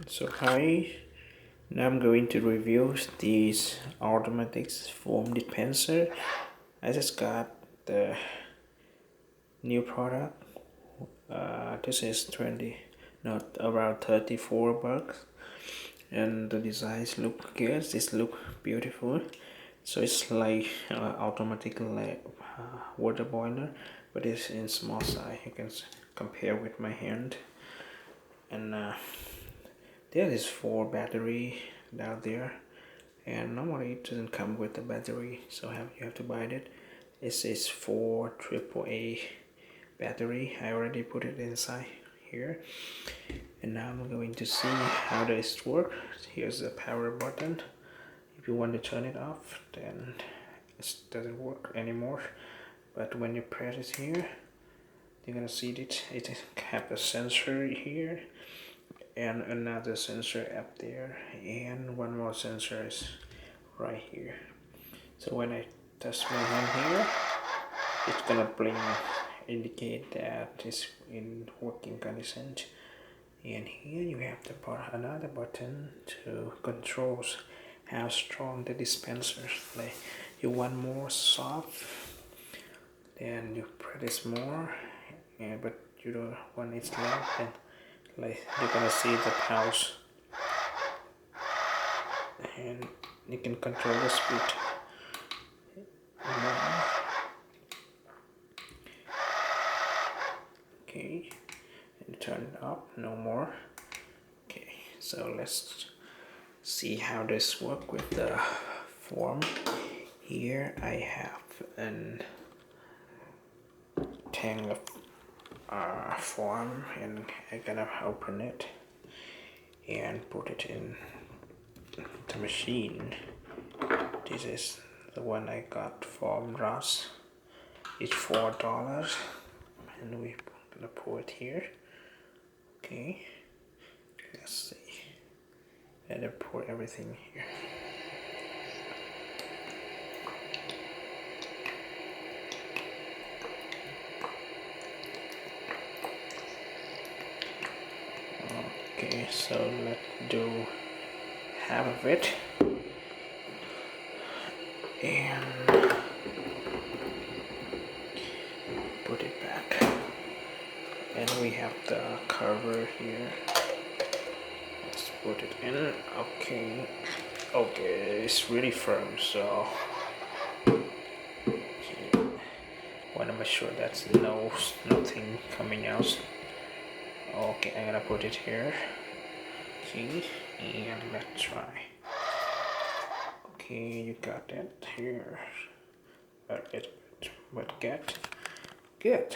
So hi, now I'm going to review this automatic foam dispenser. I just got the new product. This is 20, not around 34 bucks, and the designs look good. This look beautiful. So it's like automatic like water boiler, but it's in small size. You can compare with my hand, and there is 4 battery down there, and normally it doesn't come with the battery, so you have to buy it. It says 4 AAA battery. I already put it inside here, and now I'm going to see how this works. Here's the power button. If you want to turn it off, then it doesn't work anymore, but when you press it here, you're gonna see it have a sensor here and another sensor up there, and one more sensor is right here. So when I touch my hand here, it's gonna blink, indicate that it's in working condition. And here you have another button to control how strong the dispenser is. Like you want more soft, then you press more, but you don't want it loud, then like you're gonna see the pulse, and you can control the speed. Okay, and turn it up, no more. Okay, so let's see how this works with the form. Here I have an tank of form, and I'm gonna open it and put it in the machine. This is the one I got from Ross. It's $4, and we're gonna pour it here. Okay, let's see, and then pour everything here. Okay, so let's do half of it, and put it back, and we have the cover here. Let's put it in. Okay, it's really firm, so want to make sure that's nothing coming out. Okay, I'm gonna put it here. Okay, and let's try. Okay, you got it here. A little bit, but good.